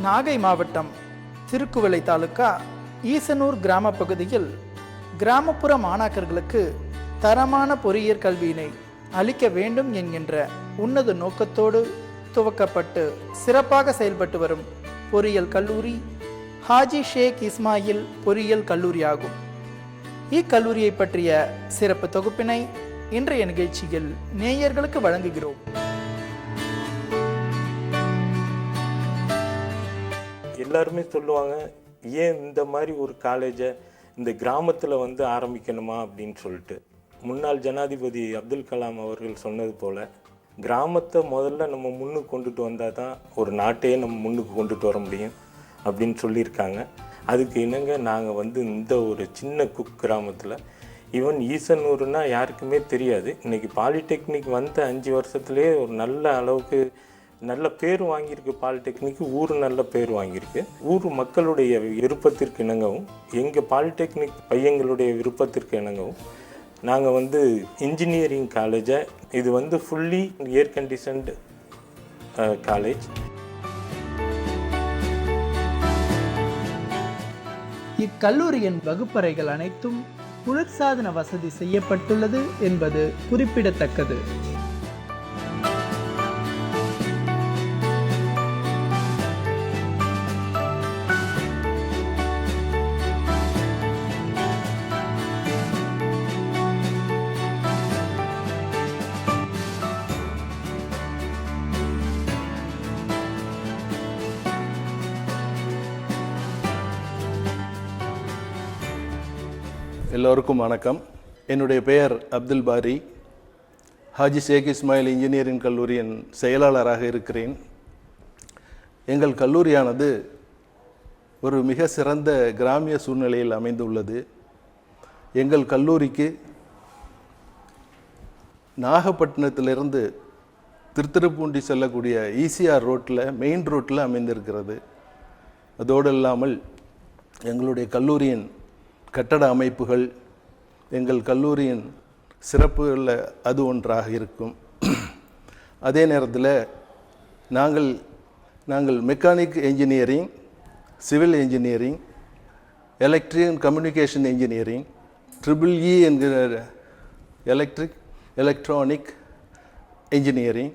நாகை மாவட்டம் திருக்குவளை தாலுகா ஈசனூர் கிராம பகுதியில் கிராமப்புற மாணாக்கர்களுக்கு தரமான பொறியியற் கல்வியினை அளிக்க வேண்டும் என்கின்ற உன்னத நோக்கத்தோடு துவக்கப்பட்டு சிறப்பாக செயல்பட்டு வரும் பொறியியல் கல்லூரி ஹாஜி ஷேக் இஸ்மாயில் பொறியியல் கல்லூரி ஆகும். இக்கல்லூரியை பற்றிய சிறப்பு தொகுப்பினை இன்றைய நிகழ்ச்சியில் நேயர்களுக்கு வழங்குகிறோம். எல்லாருமே சொல்லுவாங்க, ஏன் இந்த மாதிரி ஒரு காலேஜை இந்த கிராமத்தில் ஆரம்பிக்கணுமா அப்படின்னு சொல்லிட்டு. முன்னாள் ஜனாதிபதி அப்துல் கலாம் அவர்கள் சொன்னது போல், கிராமத்தை முதல்ல நம்ம முன்னுக்கு கொண்டுட்டு வந்தால் தான் ஒரு நாட்டையே நம்ம முன்னுக்கு கொண்டுட்டு வர முடியும் அப்படின்னு சொல்லியிருக்காங்க. அதுக்கு இணங்க நாங்கள் இந்த ஒரு சின்ன கிராமத்தில், ஈவன் ஈசனூர்னா யாருக்குமே தெரியாது. இன்றைக்கி பாலிடெக்னிக் 5 வருஷத்துலேயே ஒரு நல்ல அளவுக்கு நல்ல பேர் வாங்கியிருக்கு. பாலிடெக்னிக் ஊர் நல்ல பேர் வாங்கியிருக்கு. ஊர் மக்களுடைய விருப்பத்திற்கு இணங்கவும், எங்கள் பாலிடெக்னிக் பையங்களுடைய விருப்பத்திற்கு இணங்கவும் நாங்கள் இன்ஜினியரிங் காலேஜை, இது ஃபுல்லி ஏர் கண்டிஷன்டு காலேஜ். இக்கல்லூரியின் வகுப்பறைகள் அனைத்தும் குளிர்சாதன வசதி செய்யப்பட்டுள்ளது என்பது குறிப்பிடத்தக்கது. எல்லோருக்கும் வணக்கம். என்னுடைய பெயர் அப்துல் பாரி. ஹாஜி ஷேக் இஸ்மாயில் இன்ஜினியரிங் கல்லூரியின் செயலாளராக இருக்கிறேன். எங்கள் கல்லூரியானது ஒரு மிக சிறந்த கிராமிய சூழ்நிலையில் அமைந்துள்ளது. எங்கள் கல்லூரிக்கு நாகப்பட்டினத்திலிருந்து திருத்துறைப்பூண்டி செல்லக்கூடிய ஈசிஆர் ரோட்டில், மெயின் ரோட்டில் அமைந்திருக்கிறது. அதோடு இல்லாமல் எங்களுடைய கல்லூரியின் கட்டட அமைப்புகள் எங்கள் கல்லூரியின் சிறப்புகளில் அது ஒன்றாக இருக்கும். அதே நேரத்தில் நாங்கள் mechanic engineering, civil engineering, electric and communication engineering, EEE என்கிற electronic engineering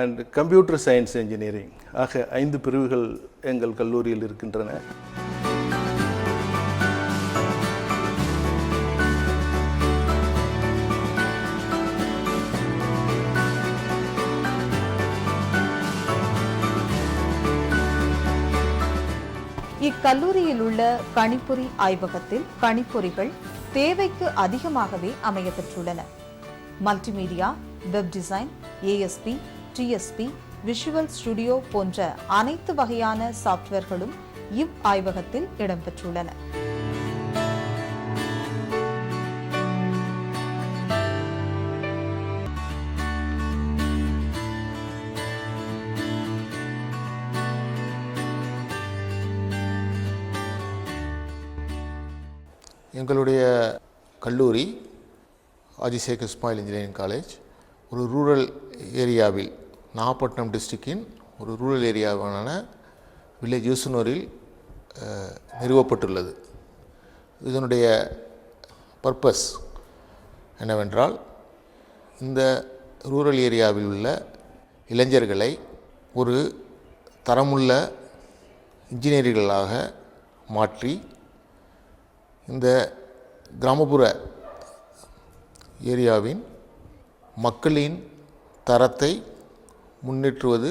and computer science engineering ஆக 5 பிரிவுகள் எங்கள் கல்லூரியில் இருக்கின்றன. இக்கல்லூரியில் உள்ள கணிப்பொறி ஆய்வகத்தில் கணிப்பொறிகள் தேவைக்கு அதிகமாகவே அமையப்பெற்றுள்ளன. Multimedia, web design, ASP, TSP, visual studio போன்ற அனைத்து வகையான சாப்ட்வேர்களும் இவ் ஆய்வகத்தில் இடம்பெற்றுள்ளன. எங்களுடைய கல்லூரி ஹாஜி ஷேக் இஸ்மாயில் இன்ஜினியரிங் காலேஜ் ஒரு ரூரல் ஏரியாவில், நாகப்பட்டினம் டிஸ்ட்ரிக்டின் ஒரு ரூரல் ஏரியாவான வில்லேஜ் ஈசனூரில் நிறுவப்பட்டுள்ளது. இதனுடைய பர்பஸ் என்னவென்றால், இந்த ரூரல் ஏரியாவில் உள்ள இளைஞர்களை ஒரு தரமுள்ள இன்ஜினியர்களாக மாற்றி இந்த கிராமப்புற ஏரியாவின் மக்களின் தரத்தை முன்னேற்றுவது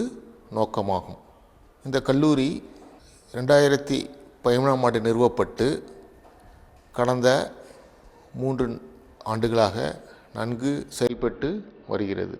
நோக்கமாகும். இந்த கல்லூரி 2013ஆம் ஆண்டு நிறுவப்பட்டு கடந்த 3 ஆண்டுகளாக நன்கு செயல்பட்டு வருகிறது.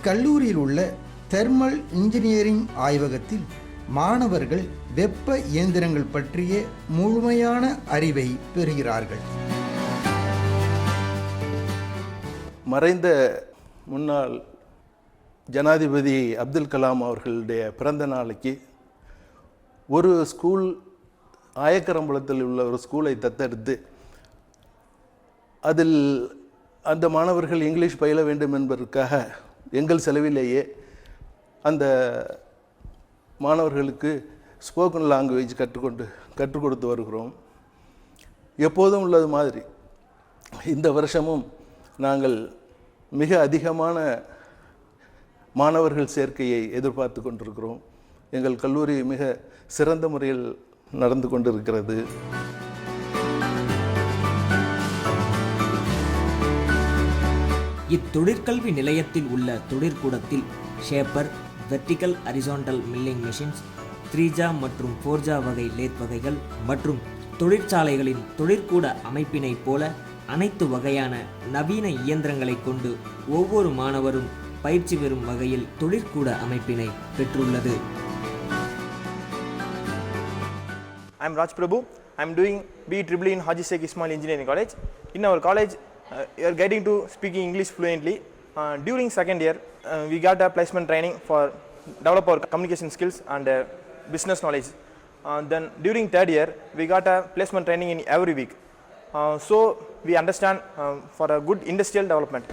இக்கல்லூரியில் உள்ள தெர்மல் இன்ஜினியரிங் ஆய்வகத்தில் மாணவர்கள் வெப்ப இயந்திரங்கள் பற்றிய முழுமையான அறிவை பெறுகிறார்கள். மறைந்த முன்னாள் ஜனாதிபதி அப்துல் கலாம் அவர்களுடைய பிறந்த நாளைக்கு ஒரு ஸ்கூல் ஆயக்கரம்பலத்தில் உள்ள ஒரு ஸ்கூலை தத்தெடுத்து அதில் அந்த மாணவர்கள் இங்கிலீஷ் பயில வேண்டும் என்பதற்காக எங்கள் செலவிலேயே அந்த மாணவர்களுக்கு ஸ்போக்கன் லாங்குவேஜ் கற்றுக் கொடுத்து வருகிறோம். எப்போதும் உள்ளது மாதிரி இந்த வருஷமும் நாங்கள் மிக அதிகமான மாணவர்கள் சேர்க்கையை எதிர்பார்த்து கொண்டிருக்கிறோம். எங்கள் கல்லூரி மிக சிறந்த முறையில் நடந்து கொண்டிருக்கிறது. இத்தொழிற்கல்வி நிலையத்தில் உள்ள தொழிற்கூடத்தில் shaper, vertical horizontal milling machines, 3ஜா மற்றும் 4ஜா வகை லேத் வகைகள் மற்றும் தொழிற்சாலைகளின் தொழிற்கூட அமைப்பினைப் போல அனைத்து வகையான நவீன இயந்திரங்களை கொண்டு ஒவ்வொரு மாணவரும் பயிற்சி பெறும் வகையில் தொழிற்கூட அமைப்பினை பெற்றுள்ளது. I am Raj Prabhu. I am doing BEEE in Haji Sheikh Ismail Engineering College. In our college, we are getting to speaking English fluently. During second year, we got a placement training for develop our communication skills and business knowledge. Then during third year, we got a placement training in every week. So we understand for a good industrial development.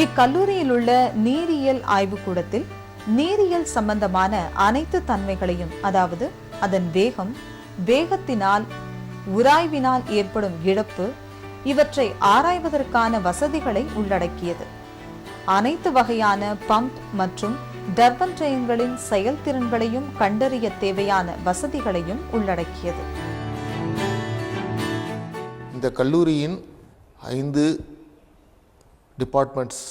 இக்கல்லூரியில் உள்ள நீரியல் ஆய்வுக்கூடத்தில் நீரியல் சம்பந்தமான அனைத்து தன்மைகளையும், அதாவது அதன் வேகம், வேகத்தினால் உராய்வினால் ஏற்படும் இழப்பு, இவற்றை ஆராய்வதற்கான வசதிகளை உள்ளடக்கியது. அனைத்து வகையான பம்ப் மற்றும் டர்பன்ட்ரெயின்களின் செயல்திறன்களையும் கண்டறிய தேவையான வசதிகளையும் உள்ளடக்கியது. இந்த கல்லூரியின் 5 டிபார்ட்மெண்ட்ஸ்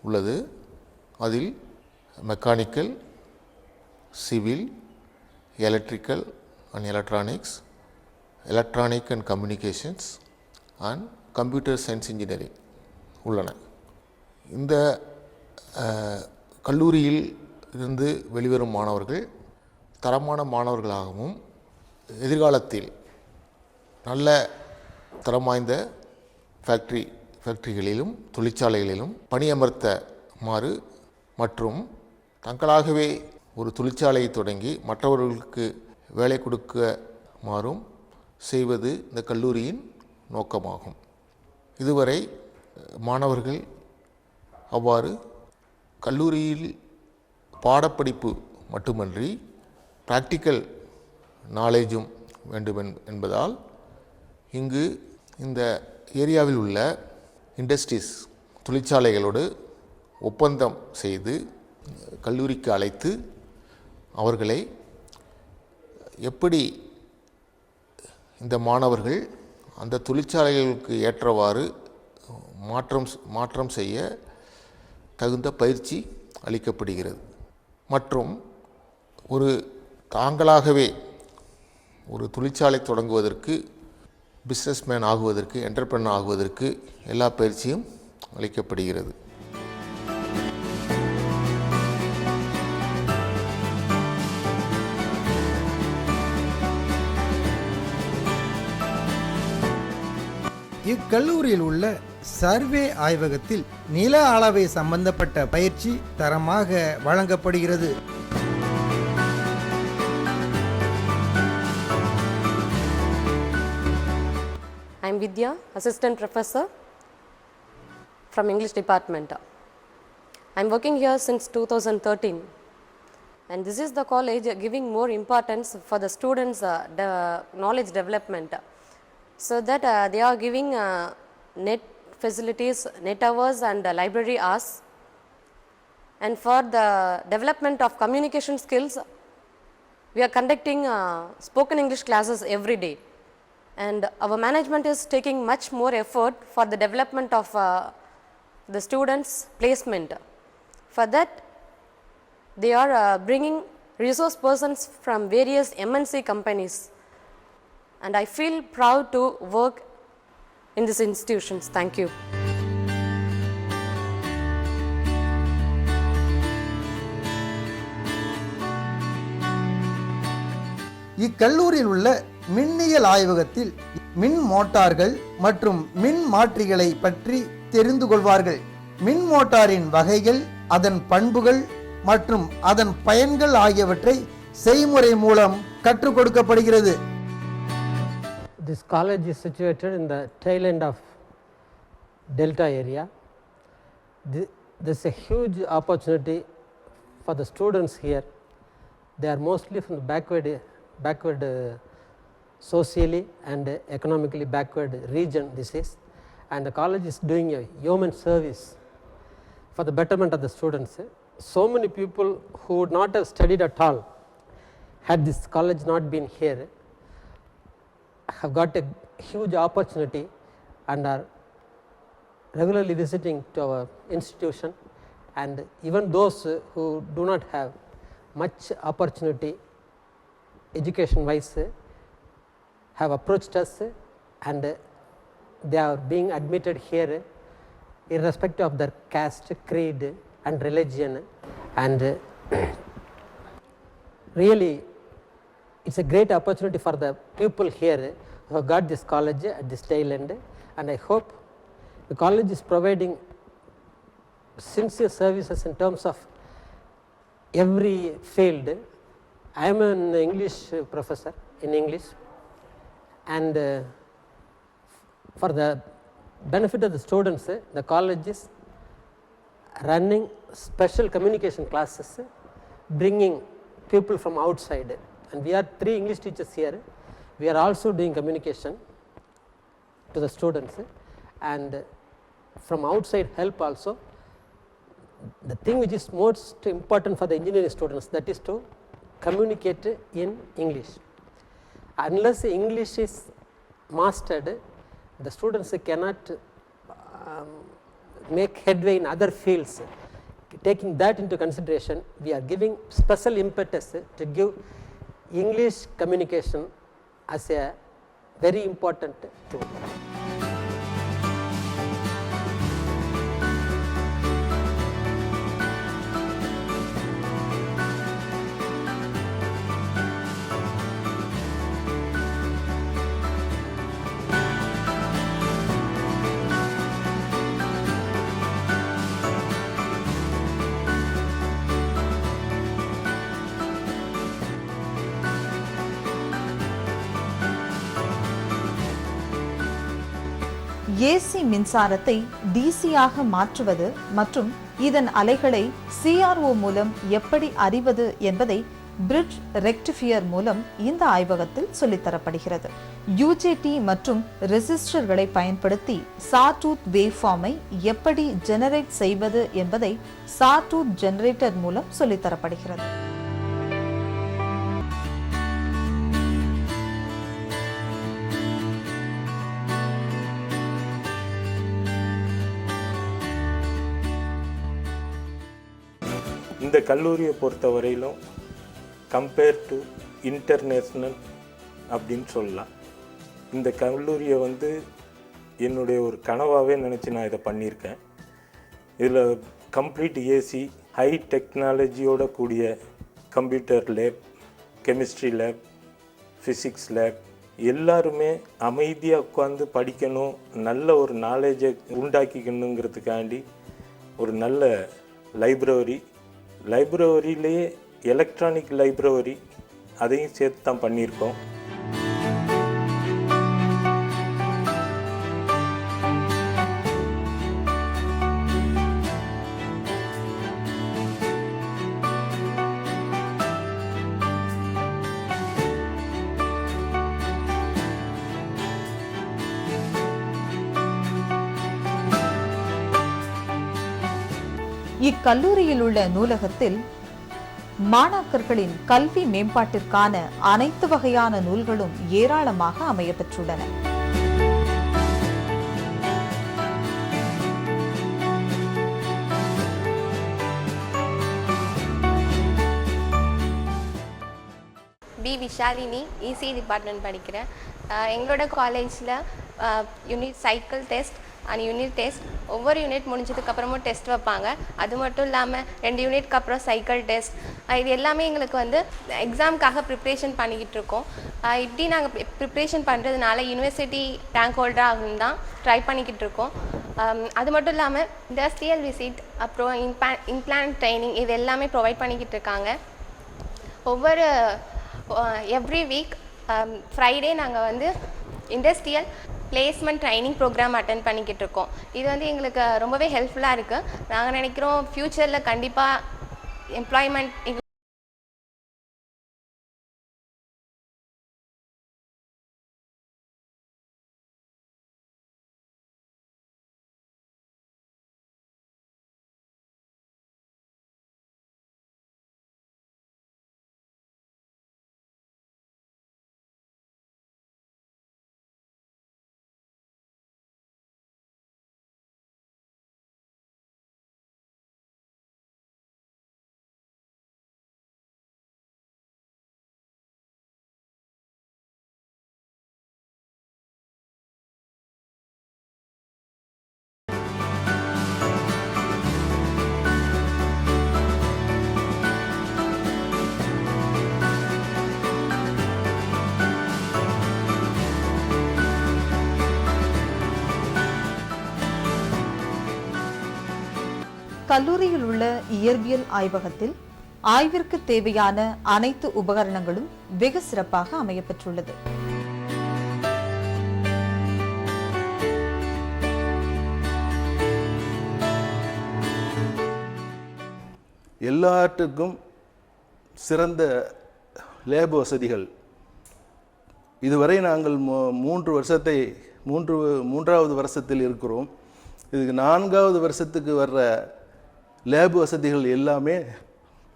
உள்ளது. அதில் mechanical, civil, electrical and electronics, electronic and communications and computer science engineering உள்ளன. இந்த கல்லூரியில் இருந்து வெளிவரும் மாணவர்கள் தரமான மாணவர்களாகவும் எதிர்காலத்தில் நல்ல தரம் வாய்ந்த ஃபேக்டரிகளிலும் தொழிற்சாலைகளிலும் பணியமர்த்தமாறு மற்றும் தங்களாகவே ஒரு தொழிற்சாலையை தொடங்கி மற்றவர்களுக்கு வேலை கொடுக்குமாறும் செய்வது இந்த கல்லூரியின் நோக்கமாகும். இதுவரை மாணவர்கள் அவ்வாறு கல்லூரியில் பாடப்படிப்பு மட்டுமன்றி ப்ராக்டிக்கல் நாலேஜும் வேண்டும் என்பதால் இங்கு இந்த ஏரியாவில் உள்ள இண்டஸ்ட்ரீஸ் தொழிற்சாலைகளோடு ஒப்பந்தம் செய்து கல்லூரிக்கு அழைத்து அவர்களை எப்படி இந்த மாணவர்கள் அந்த தொழிற்சாலைகளுக்கு ஏற்றவாறு மாற்றம் செய்ய தகுந்த பயிற்சி அளிக்கப்படுகிறது. மற்றும் தாங்களாகவே ஒரு தொழிற்சாலை தொடங்குவதற்கு, பிஸ்னஸ்மேன் ஆகுவதற்கு, என்டர்பிரனர் ஆகுவதற்கு எல்லா பயிற்சியும் அளிக்கப்படுகிறது. இக்கல்லூரியில் உள்ள சர்வே ஆய்வகத்தில் நில அளவை சம்பந்தப்பட்ட பயிற்சி தரமாக வழங்கப்படுகிறது. I am Vidya, Assistant Professor from English Department. I am working here since 2013, and this is the college giving more importance for the students' knowledge development, so that they are giving net facilities, net hours and library hours, and for the development of communication skills, we are conducting spoken English classes every day. And our management is taking much more effort for the development of the students' placement. For that, they are bringing resource persons from various MNC companies, and I feel proud to work in these institutions. Thank you. இக்கல்லூரியில் உள்ள மின்னியல் ஆய்வகத்தில் மின் மோட்டார்கள் மற்றும் மின் மாற்றிகளை பற்றி தெரிந்து கொள்வார்கள். மின் மோட்டாரின் வகைகள், அதன் பண்புகள் மற்றும் அதன் பயன்கள் ஆகியவற்றை செய்முறை மூலம் கற்றுக் கொடுக்கப்படுகிறது. This college is situated in the tail end of Delta area. There is a huge opportunity for the students here. They are mostly from the backward socially and economically backward region this is, and the college is doing a yeoman service for the betterment of the students. So many people who would not have studied at all had this college not been here have got a huge opportunity and are regularly visiting to our institution, and even those who do not have much opportunity education wise have approached us, and they are being admitted here irrespective of their caste, creed and religion, and really it's a great opportunity for the people here who have got this college at this tail end, and I hope the college is providing sincere services in terms of every field. I am an English professor in English, and for the benefit of the students, the college is running special communication classes, bringing people from outside, and we are 3 English teachers here. We are also doing communication to the students, and from outside help also. The thing which is most important for the engineering students, that is to communicate in English. Unless English is mastered, the students cannot make headway in other fields. Taking that into consideration, we are giving special impetus to give English communication as a very important tool. AC மின்சாரத்தை டிசியாக மாற்றுவது மற்றும் இதன் அலைகளை CRO மூலம் எப்படி அறிவது என்பதை bridge rectifier மூலம் இந்த ஆய்வகத்தில் சொல்லித்தரப்படுகிறது. UJT மற்றும் ரெசிஸ்டர்களை பயன்படுத்தி சாடூத் வேவ்ஃபார்மை எப்படி ஜெனரேட் செய்வது என்பதை சாடூத் ஜெனரேட்டர் மூலம் சொல்லித்தரப்படுகிறது. இந்த கல்லூரியை பொறுத்த வரையிலும் கம்பேர் டு இன்டர்நேஷ்னல் அப்படின்னு சொல்லலாம். இந்த கல்லூரியை என்னுடைய ஒரு கனவாகவே நினச்சி நான் இதை பண்ணியிருக்கேன். இதில் கம்ப்ளீட் ஏசி, ஹை டெக்னாலஜியோட கூடிய computer lab, chemistry lab, physics lab, எல்லாருமே அமைதியாக உட்காந்து படிக்கணும், நல்ல ஒரு நாலேஜை உண்டாக்கிக்கணுங்கிறதுக்காண்டி ஒரு நல்ல லைப்ரரியிலேயே எலக்ட்ரானிக் லைப்ரரி அதையும் சேர்த்து தான் பண்ணியிருக்கோம். இக்கல்லூரியில் உள்ள நூலகத்தில் மாணாக்கர்களின் கல்வி மேம்பாட்டிற்கான அனைத்து வகையான நூல்களும் ஏராளமாக அமையப்பெற்றுள்ளன. விஷாலினி, இசி டிபார்ட்மெண்ட் படிக்கிறேன். எங்களோட காலேஜில் unit cycle test and unit test, ஒவ்வொரு யூனிட் முடிஞ்சதுக்கப்புறமும் டெஸ்ட் வைப்பாங்க. அது மட்டும் இல்லாமல் 2 யூனிட்க்கு அப்புறம் சைக்கிள் டெஸ்ட், இது எல்லாமே எங்களுக்கு வந்து எக்ஸாமுக்காக ப்ரிப்ரேஷன் பண்ணிக்கிட்டு இருக்கோம். இப்படி நாங்கள் ப்ரிப்ரேஷன் பண்ணுறதுனால யூனிவர்சிட்டி ரேங்க் ஹோல்டர் ஆகணும் தான் ட்ரை பண்ணிக்கிட்டு இருக்கோம். அது மட்டும் இல்லாமல் இண்டஸ்ட்ரியல் விசிட், அப்புறம் இம்ப்ளான்ட் ட்ரைனிங், இது எல்லாமே ப்ரொவைட் பண்ணிக்கிட்டு இருக்காங்க. ஒவ்வொரு எவ்ரி வீக் ஃப்ரைடே நாங்கள் வந்து industrial placement training program attend பண்ணிக்கிட்டு இருக்கோம். இது வந்து எங்களுக்கு ரொம்பவே ஹெல்ப்ஃபுல்லாக இருக்குது. நாங்கள் நினைக்கிறோம் ஃப்யூச்சரில் கண்டிப்பாக எம்ப்ளாய்மெண்ட் கல்லூரியில் உள்ள இயற்பியல் ஆய்வகத்தில் ஆய்விற்கு தேவையான அனைத்து உபகரணங்களும் வெகு சிறப்பாக அமையப்பெற்றுள்ளது. எல்லாற்றுக்கும் சிறந்த லேப் வசதிகள். இதுவரை நாங்கள் மூன்றாவது வருஷத்தில் இருக்கிறோம். இதுக்கு 4வது வருஷத்துக்கு வர்ற லேப் வசதிகள் எல்லாமே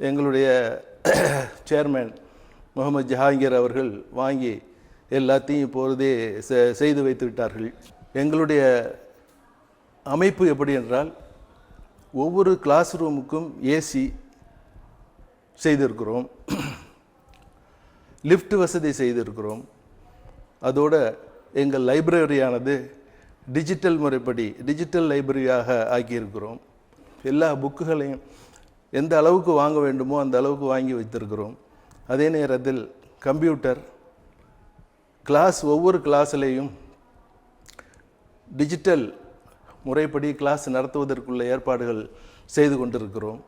எங்களுடைய சேர்மேன் முகமது ஜஹாங்கீர் அவர்கள் வாங்கி எல்லாத்தையும் இப்பொழுதே செய்து வைத்து விட்டார்கள். எங்களுடைய அமைப்பு எப்படி என்றால், ஒவ்வொரு கிளாஸ் ரூமுக்கும் ஏசி செய்திருக்கிறோம், லிஃப்ட் வசதி செய்திருக்கிறோம். அதோடு எங்கள் லைப்ரரியானது டிஜிட்டல் முறைப்படி டிஜிட்டல் லைப்ரரியாக ஆக்கியிருக்கிறோம். எல்லா புக்குகளையும் எந்த அளவுக்கு வாங்க வேண்டுமோ அந்த அளவுக்கு வாங்கி வைத்திருக்கிறோம். அதே நேரத்தில் கம்ப்யூட்டர் ஒவ்வொரு கிளாஸ்லேயும் டிஜிட்டல் முறைப்படி கிளாஸ் நடத்துவதற்குள்ள ஏற்பாடுகள் செய்து கொண்டிருக்கிறோம்.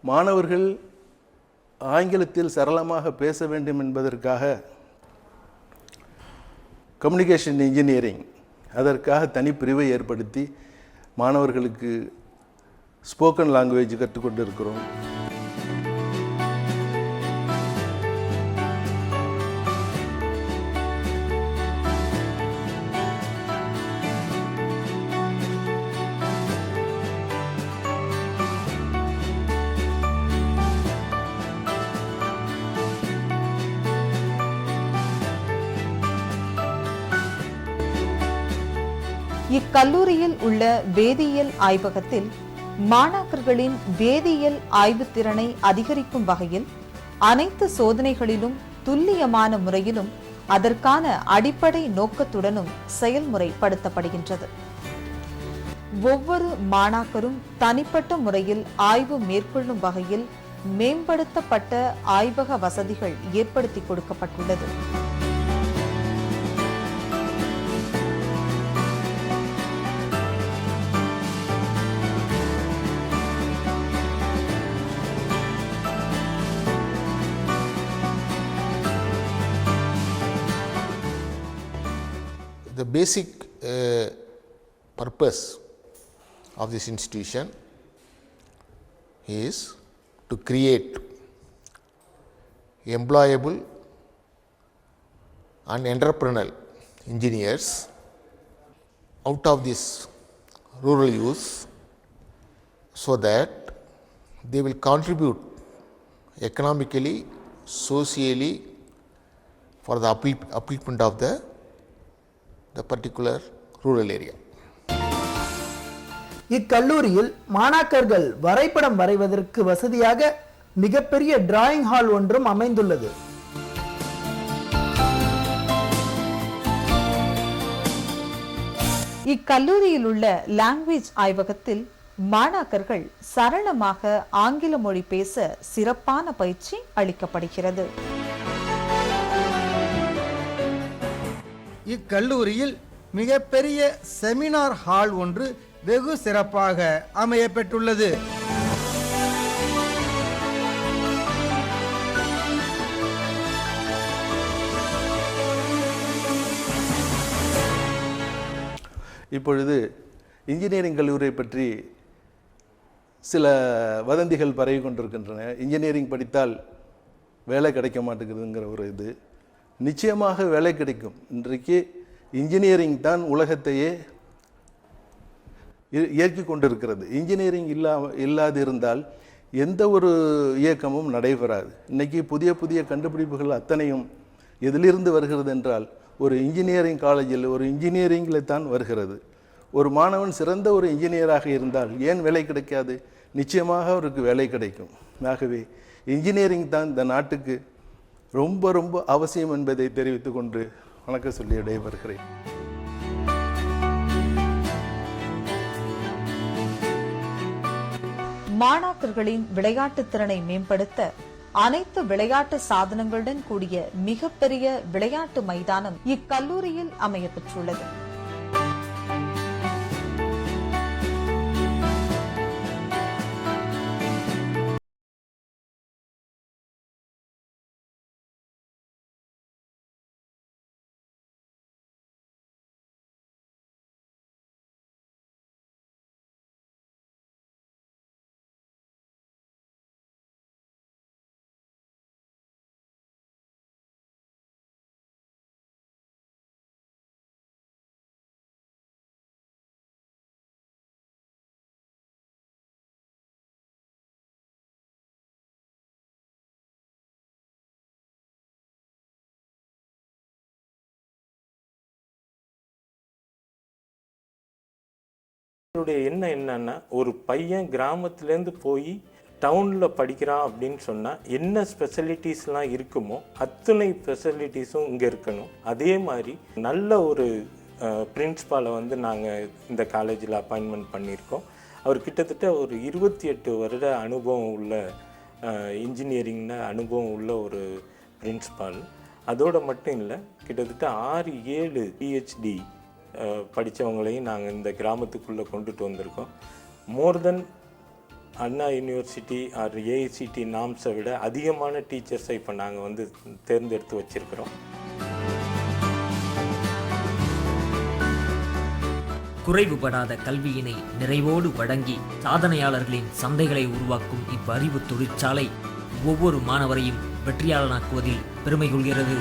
மாணவர்கள் ஆங்கிலத்தில் சரளமாக பேச வேண்டும் என்பதற்காக கம்யூனிகேஷன் இன்ஜினியரிங் அதற்காக தனிப்பிரிவை ஏற்படுத்தி மாணவர்களுக்கு ஸ்போக்கன் லாங்குவேஜ் கற்றுக்கொண்டு இருக்கிறோம். இக்கல்லூரியில் உள்ள வேதியியல் ஆய்வகத்தில் மாணாக்கர்களின் வேதியியல் ஆய்வுத் திறனை அதிகரிக்கும் வகையில் அனைத்து சோதனைகளிலும் துல்லியமான முறையிலும் அதற்கான அடிப்படை நோக்கத்துடனும் செயல்முறைப்படுத்தப்படுகின்றது. ஒவ்வொரு மாணாக்கரும் தனிப்பட்ட முறையில் ஆய்வு மேற்கொள்ளும் வகையில் மேம்படுத்தப்பட்ட ஆய்வக வசதிகள் ஏற்படுத்தி கொடுக்கப்பட்டுள்ளது. The basic purpose of this institution is to create employable and entrepreneurial engineers out of this rural youth, so that they will contribute economically, socially for the upliftment of the particular rural area. இக்கல்லூரியில் மாணாக்கர்கள் வரைபடம் வரைவதற்கு வசதியாக மிகப்பெரிய drawing hall ஒன்றும் அமைந்துள்ளது. இக்கல்லூரியில் உள்ள language ஆய்வகத்தில் மாணாக்கர்கள் சரளமாக ஆங்கில மொழி பேச சிறப்பான பயிற்சி அளிக்கப்படுகிறது. இக்கல்லூரியில் மிகப்பெரிய செமினார் ஹால் ஒன்று வெகு சிறப்பாக அமையப்பெற்றுள்ளது. இப்பொழுது இன்ஜினியரிங் கல்லூரியை பற்றி சில வதந்திகள் பரவி கொண்டிருக்கின்றன. இன்ஜினியரிங் படித்தால் வேலை கிடைக்க மாட்டேங்குதுங்கிற ஒரு இது. நிச்சயமாக வேலை கிடைக்கும். இன்றைக்கு இன்ஜினியரிங் தான் உலகத்தையே இயக்கி கொண்டிருக்கிறது. இன்ஜினியரிங் இல்லாது இருந்தால் எந்த ஒரு இயக்கமும் நடைபெறாது. இன்றைக்கி புதிய புதிய கண்டுபிடிப்புகள் அத்தனையும் எதிலிருந்து வருகிறது என்றால் ஒரு இன்ஜினியரிங் காலேஜில் ஒரு இன்ஜினியரிங்கில் தான் வருகிறது. ஒரு மாணவன் சிறந்த ஒரு இன்ஜினியராக இருந்தால் ஏன் வேலை கிடைக்காது? நிச்சயமாக அவருக்கு வேலை கிடைக்கும். ஆகவே இன்ஜினியரிங் தான் இந்த நாட்டுக்கு ரொம்ப ரொம்ப அவசியம் என்பதை தெரிவித்து கொண்டு வணக்கம் சொல்லி விடைபெறுகிறேன். மாணாக்கர்களின் விளையாட்டு திறனை மேம்படுத்த அனைத்து விளையாட்டு சாதனங்களுடன் கூடிய மிகப்பெரிய விளையாட்டு மைதானம் இக்கல்லூரியில் அமையப்பெற்றுள்ளது. என்னுடைய எண்ணம் என்னன்னா, ஒரு பையன் கிராமத்துலேருந்து போய் டவுனில் படிக்கிறான் அப்படின்னு சொன்னால் என்ன ஸ்பெஷலிட்டிஸ்லாம் இருக்குமோ அத்தனை ஃபெசிலிட்டிஸும் இங்கே இருக்கணும். அதே மாதிரி நல்ல ஒரு பிரின்ஸ்பாலை வந்து நாங்கள் இந்த காலேஜில் அப்பாயின்மெண்ட் பண்ணியிருக்கோம். அவர் கிட்டத்தட்ட ஒரு 28 வருட அனுபவம் உள்ள இன்ஜினியரிங்கில் அனுபவம் உள்ள ஒரு பிரின்ஸ்பால். அதோடு மட்டும் இல்லை, கிட்டத்தட்ட 6-7 PhD படித்தவங்களையும் நாங்கள் இந்த கிராமத்துக்குள்ளே கொண்டுட்டு வந்திருக்கோம். மோர் தென் அண்ணா யூனிவர்சிட்டி ஆர் ஏஐசிடி நாம்ஸை விட அதிகமான டீச்சர்ஸை இப்போ நாங்கள் வந்து தேர்ந்தெடுத்து வச்சுருக்கிறோம். குறைவுபடாத கல்வியினை நிறைவோடு வழங்கி சாதனையாளர்களின் சந்தைகளை உருவாக்கும் இவ்வறிவு தொழிற்சாலை ஒவ்வொரு மாணவரையும் வெற்றியாளனாக்குவதில் பெருமை கொள்கிறது.